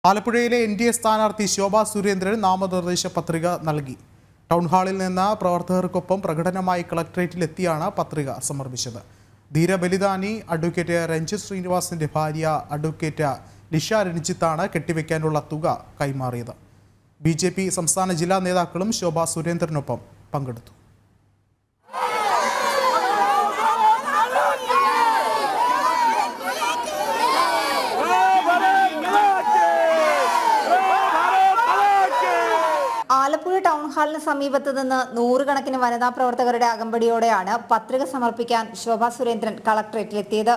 ആലപ്പുഴയിലെ എൻ.ഡി.എ സ്ഥാനാർത്ഥി ശോഭാ സുരേന്ദ്രൻ നാമനിർദ്ദേശ പത്രിക നൽകി. ടൗൺ ഹാളിൽ നിന്ന് പ്രവർത്തകർക്കൊപ്പം പ്രകടനമായി കളക്ടറേറ്റിലെത്തിയാണ് പത്രിക സമർപ്പിച്ചത്. ധീരബലിദാനി അഡ്വക്കേറ്റ് രഞ്ജിത്ത് ശ്രീനിവാസിന്റെ ഭാര്യ അഡ്വക്കേറ്റ് ലിഷ രഞ്ജിത്താണ് കെട്ടിവെക്കാനുള്ള തുക കൈമാറിയത്. ബി.ജെ.പി സംസ്ഥാന ജില്ലാ നേതാക്കളും ശോഭാ സുരേന്ദ്രനൊപ്പം പങ്കെടുത്തു. ആലപ്പുഴ ടൗൺ ഹാളിന് സമീപത്ത് നിന്ന് നൂറുകണക്കിന് വനിതാ പ്രവർത്തകരുടെ അകമ്പടിയോടെയാണ് പത്രിക സമർപ്പിക്കാൻ ശോഭാ സുരേന്ദ്രൻ കളക്ടറേറ്റിലെത്തിയത്.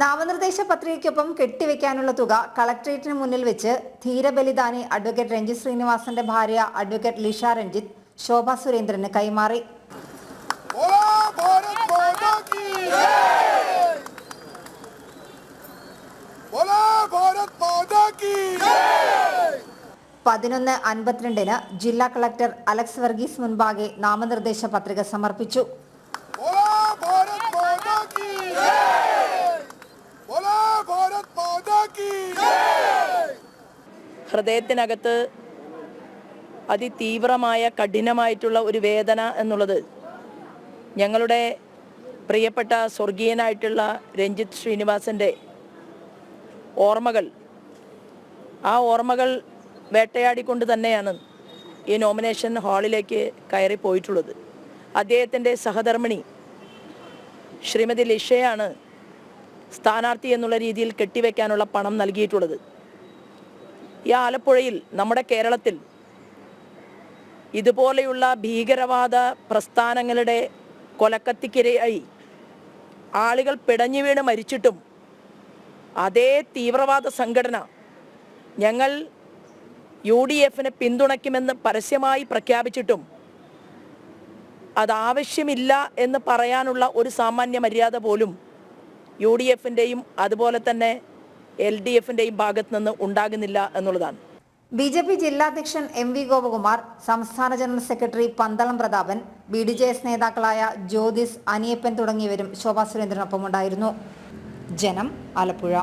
നാമനിർദ്ദേശ പത്രികയ്ക്കൊപ്പം കെട്ടിവെക്കാനുള്ള തുക കളക്ടറേറ്റിന് മുന്നിൽ വെച്ച് ധീരബലിദാനി അഡ്വക്കേറ്റ് രഞ്ജിത്ത് ശ്രീനിവാസന്റെ ഭാര്യ അഡ്വക്കേറ്റ് ലിഷ രഞ്ജിത്ത് ശോഭാ സുരേന്ദ്രന് കൈമാറി. 11:52 ജില്ലാ കളക്ടർ അലക്സ് വർഗീസ് മുൻപാകെ നാമനിർദ്ദേശ പത്രിക സമർപ്പിച്ചു. ഹൃദയത്തിനകത്ത് അതിതീവ്രമായ കഠിനമായിട്ടുള്ള ഒരു വേദന എന്നുള്ളത് ഞങ്ങളുടെ പ്രിയപ്പെട്ട സ്വർഗീയനായിട്ടുള്ള രഞ്ജിത്ത് ശ്രീനിവാസന്റെ ഓർമ്മകൾ, ആ ഓർമ്മകൾ വേട്ടയാടിക്കൊണ്ട് തന്നെയാണ് ഈ നോമിനേഷൻ ഹാളിലേക്ക് കയറിപ്പോയിട്ടുള്ളത്. അദ്ദേഹത്തിൻ്റെ സഹധർമ്മിണി ശ്രീമതി ലിഷയാണ് സ്ഥാനാർത്ഥി എന്നുള്ള രീതിയിൽ കെട്ടിവെക്കാനുള്ള പണം നൽകിയിട്ടുള്ളത്. ഈ ആലപ്പുഴയിൽ, നമ്മുടെ കേരളത്തിൽ ഇതുപോലെയുള്ള ഭീകരവാദ പ്രസ്ഥാനങ്ങളുടെ കൊലക്കത്തിക്കിരയായി ആളുകൾ പിടഞ്ഞു വീണ് മരിച്ചിട്ടും അതേ തീവ്രവാദ സംഘടന ഞങ്ങൾ UDFനെ പിന്തുണയ്ക്കുമെന്ന് പരസ്യമായി പ്രഖ്യാപിച്ചിട്ടും അതാവശ്യമില്ല എന്ന് പറയാനുള്ള ഒരു സാമാന്യ മര്യാദ പോലും UDFൻ്റെയും അതുപോലെ തന്നെ LDFൻ്റെയും ഭാഗത്ത് നിന്ന് ഉണ്ടാകുന്നില്ല എന്നുള്ളതാണ്. BJP ജില്ലാധ്യക്ഷൻ M.V. ഗോപകുമാർ, സംസ്ഥാന general secretary Pandalam Prathapan, BDJS നേതാക്കളായ ജ്യോതിസ്, അനിയപ്പൻ തുടങ്ങിയവരും ശോഭാ സുരേന്ദ്രനൊപ്പം ഉണ്ടായിരുന്നു. ജനം, ആലപ്പുഴ.